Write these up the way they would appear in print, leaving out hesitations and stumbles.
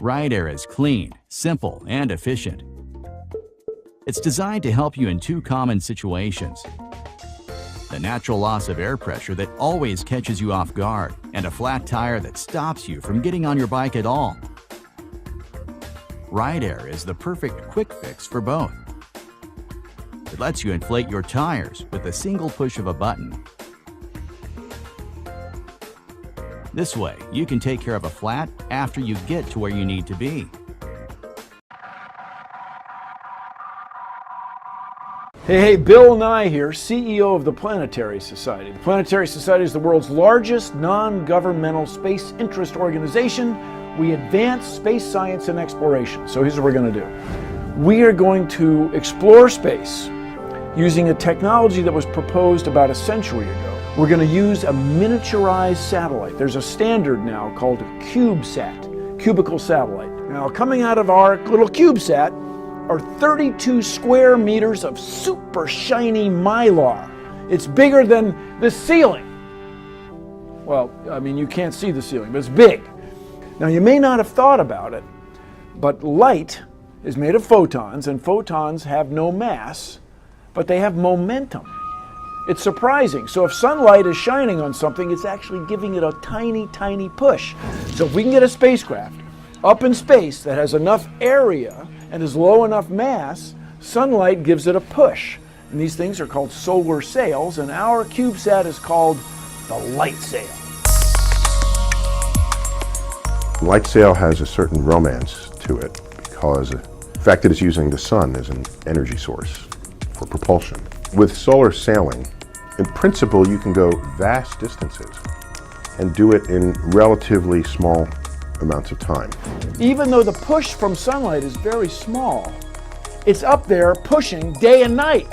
Ride Air is clean, simple, and efficient. It's designed to help you in two common situations: the natural loss of air pressure that always catches you off guard, and a flat tire that stops you from getting on your bike at all. Ride Air is the perfect quick fix for both. It lets you inflate your tires with a single push of a button. This way, you can take care of a flat after you get to where you need to be. Hey, Bill Nye here, CEO of the Planetary Society. The Planetary Society is the world's largest non-governmental space interest organization. We advance space science and exploration. So here's what we're going to do. We are going to explore space using a technology that was proposed about a century ago. We're going to use a miniaturized satellite. There's a standard now called a CubeSat, cubical satellite. Now, coming out of our little CubeSat are 32 square meters of super shiny mylar. It's bigger than the ceiling. Well, I mean, you can't see the ceiling, but it's big. Now, you may not have thought about it, but light is made of photons, and photons have no mass, but they have momentum. It's surprising. So if sunlight is shining on something, it's actually giving it a tiny, tiny push. So if we can get a spacecraft up in space that has enough area and is low enough mass, sunlight gives it a push. And these things are called solar sails, and our CubeSat is called the light sail. Light sail has a certain romance to it because the fact that it's using the sun as an energy source for propulsion. With solar sailing, in principle, you can go vast distances and do it in relatively small amounts of time. Even though the push from sunlight is very small, it's up there pushing day and night.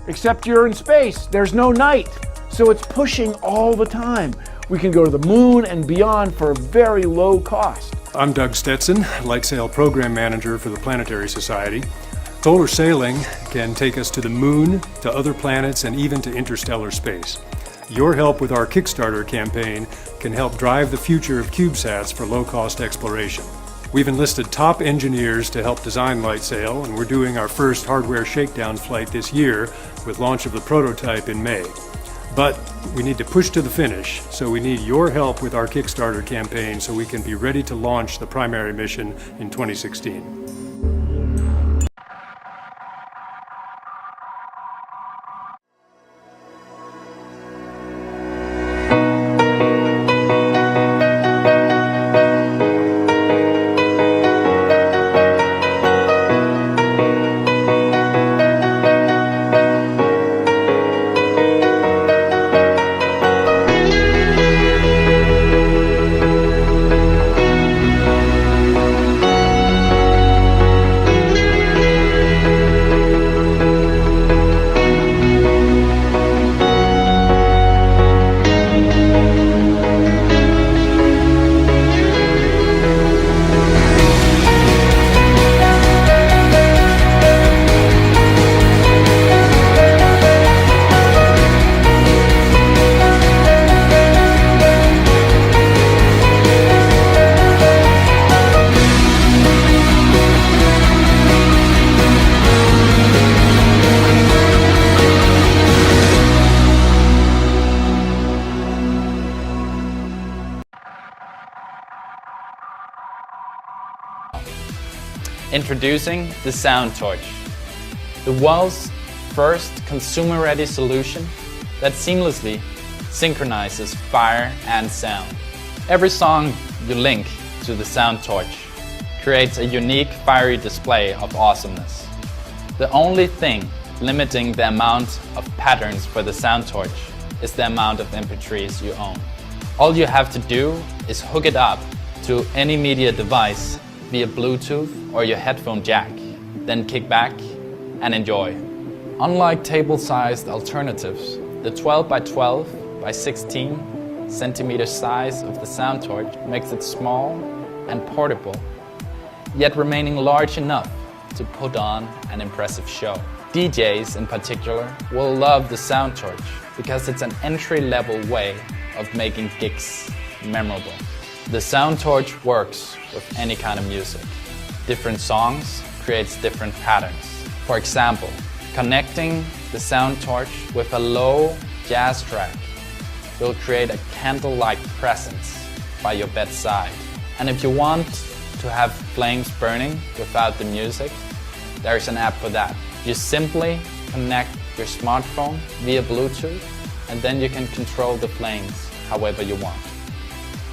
Except you're in space, there's no night. So it's pushing all the time. We can go to the moon and beyond for a very low cost. I'm Doug Stetson, Light Sail Program Manager for the Planetary Society. Solar sailing can take us to the moon, to other planets, and even to interstellar space. Your help with our Kickstarter campaign can help drive the future of CubeSats for low-cost exploration. We've enlisted top engineers to help design Light Sail, and we're doing our first hardware shakedown flight this year with launch of the prototype in May. But we need to push to the finish, so we need your help with our Kickstarter campaign so we can be ready to launch the primary mission in 2016. Introducing the Sound Torch, the world's first consumer-ready solution that seamlessly synchronizes fire and sound. Every song you link to the Sound Torch creates a unique fiery display of awesomeness. The only thing limiting the amount of patterns for the Sound Torch is the amount of MP3s you own. All you have to do is hook it up to any media device via Bluetooth or your headphone jack, then kick back and enjoy. Unlike table-sized alternatives, the 12 by 12 by 16 centimeter size of the Sound Torch makes it small and portable, yet remaining large enough to put on an impressive show. DJs in particular will love the Sound Torch because it's an entry-level way of making gigs memorable. The sound torch works with any kind of music. Different songs creates different patterns. For example, connecting the sound torch with a low jazz track will create a candle-like presence by your bedside. And if you want to have flames burning without the music, there's an app for that. You simply connect your smartphone via Bluetooth, and then you can control the flames however you want.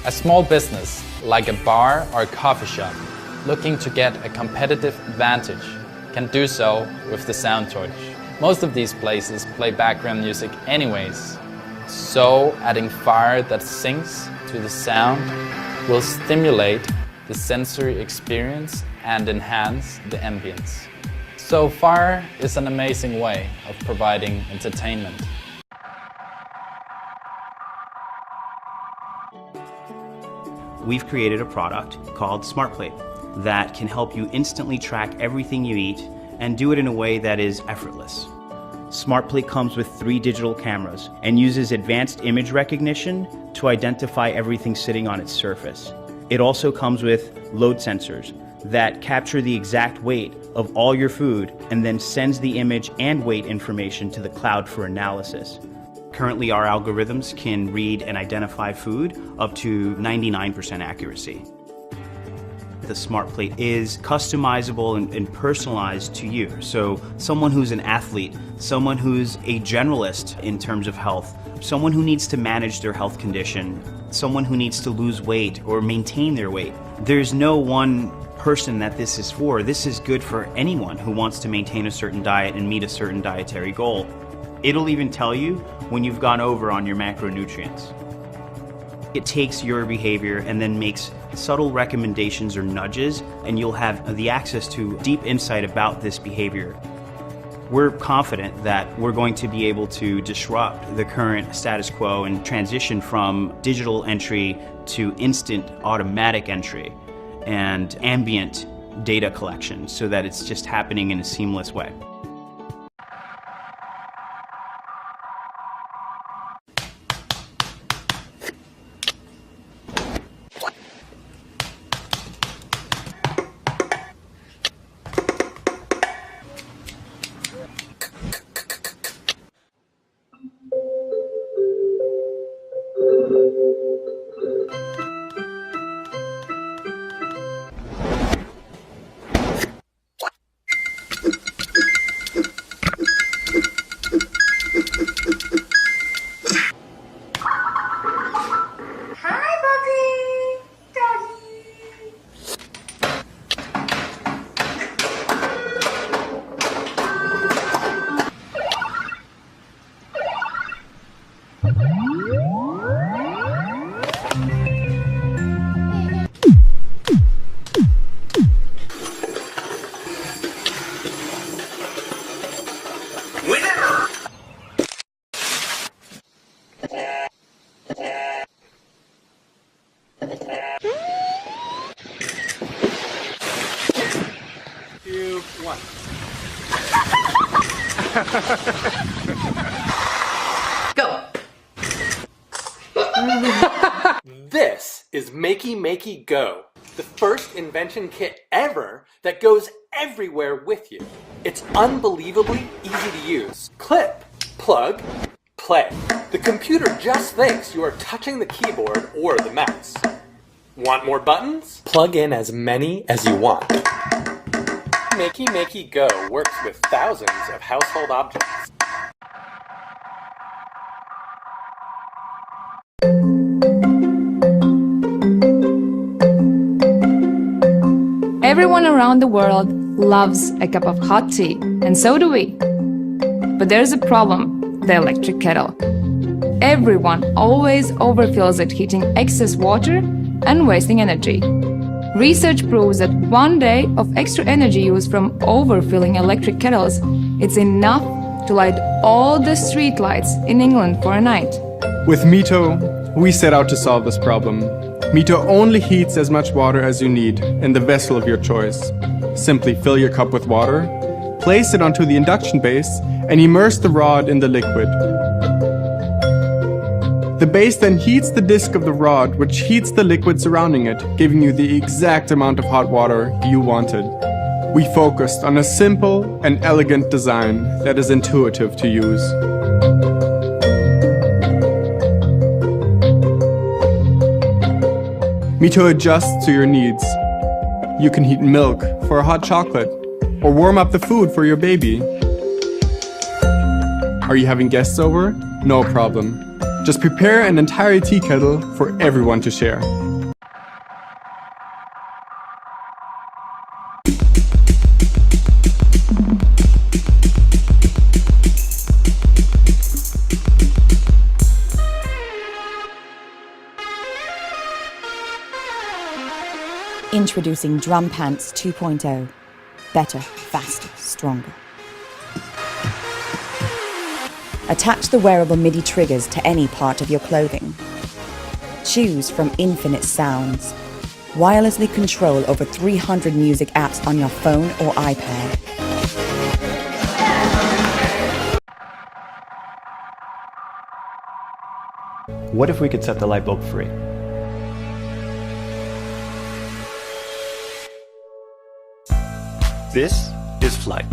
A small business, like a bar or a coffee shop, looking to get a competitive advantage, can do so with the sound torch. Most of these places play background music anyways, so adding fire that syncs to the sound will stimulate the sensory experience and enhance the ambience. So fire is an amazing way of providing entertainment. We've created a product called SmartPlate that can help you instantly track everything you eat and do it in a way that is effortless. SmartPlate comes with 3 digital cameras and uses advanced image recognition to identify everything sitting on its surface. It also comes with load sensors that capture the exact weight of all your food and then sends the image and weight information to the cloud for analysis. Currently, our algorithms can read and identify food up to 99% accuracy. The SmartPlate is customizable and personalized to you. So someone who's an athlete, someone who's a generalist in terms of health, someone who needs to manage their health condition, someone who needs to lose weight or maintain their weight. There's no one person that this is for. This is good for anyone who wants to maintain a certain diet and meet a certain dietary goal. It'll even tell you when you've gone over on your macronutrients. It takes your behavior and then makes subtle recommendations or nudges, and you'll have the access to deep insight about this behavior. We're confident that we're going to be able to disrupt the current status quo and transition from digital entry to instant automatic entry and ambient data collection so that it's just happening in a seamless way. Go! This is Makey Go, the first invention kit ever that goes everywhere with you. It's unbelievably easy to use. Clip, plug, play. The computer just thinks you are touching the keyboard or the mouse. Want more buttons? Plug in as many as you want. Makey Go works with thousands of household objects. Everyone around the world loves a cup of hot tea, and so do we. But there's a problem, the electric kettle. Everyone always overfills it, heating excess water and wasting energy. Research proves that 1 day of extra energy used from overfilling electric kettles is enough to light all the street lights in England for a night. With Mito, we set out to solve this problem. Mito only heats as much water as you need in the vessel of your choice. Simply fill your cup with water, place it onto the induction base, and immerse the rod in the liquid. The base then heats the disc of the rod, which heats the liquid surrounding it, giving you the exact amount of hot water you wanted. We focused on a simple and elegant design that is intuitive to use. Mito adjusts to your needs. You can heat milk for a hot chocolate, or warm up the food for your baby. Are you having guests over? No problem. Just prepare an entire tea kettle for everyone to share. Introducing Drum Pants 2.0. Better, faster, stronger. Attach the wearable MIDI triggers to any part of your clothing. Choose from infinite sounds. Wirelessly control over 300 music apps on your phone or iPad. What if we could set the light bulb free? This is flight.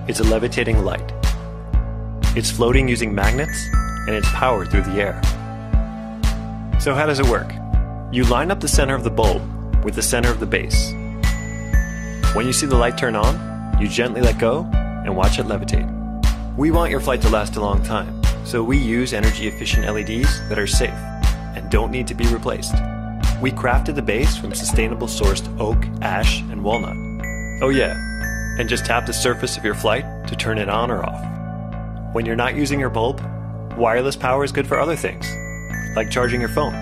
It's a levitating light. It's floating using magnets, and it's powered through the air. So how does it work? You line up the center of the bulb with the center of the base. When you see the light turn on, you gently let go and watch it levitate. We want your flight to last a long time, so we use energy-efficient LEDs that are safe and don't need to be replaced. We crafted the base from sustainable sourced oak, ash, and walnut. Oh yeah, and just tap the surface of your flight to turn it on or off. When you're not using your bulb, wireless power is good for other things, like charging your phone.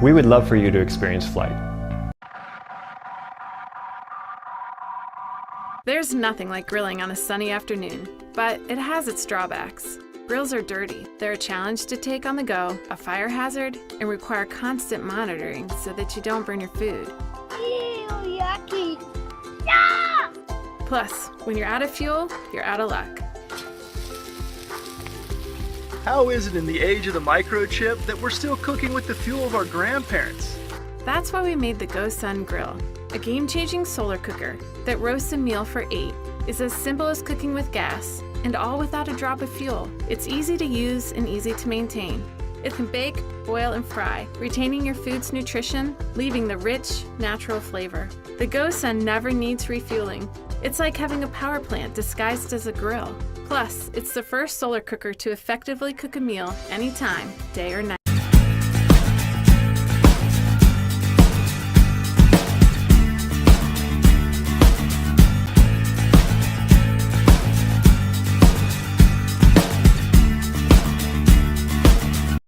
We would love for you to experience flight. There's nothing like grilling on a sunny afternoon, but it has its drawbacks. Grills are dirty. They're a challenge to take on the go, a fire hazard, and require constant monitoring so that you don't burn your food. Ew, yucky. Yeah! Plus, when you're out of fuel, you're out of luck. How is it in the age of the microchip that we're still cooking with the fuel of our grandparents? That's why we made the GoSun Grill, a game-changing solar cooker that roasts a meal for 8. It's as simple as cooking with gas, and all without a drop of fuel. It's easy to use and easy to maintain. It can bake, boil, and fry, retaining your food's nutrition, leaving the rich, natural flavor. The GoSun never needs refueling. It's like having a power plant disguised as a grill. Plus, it's the first solar cooker to effectively cook a meal anytime, day or night.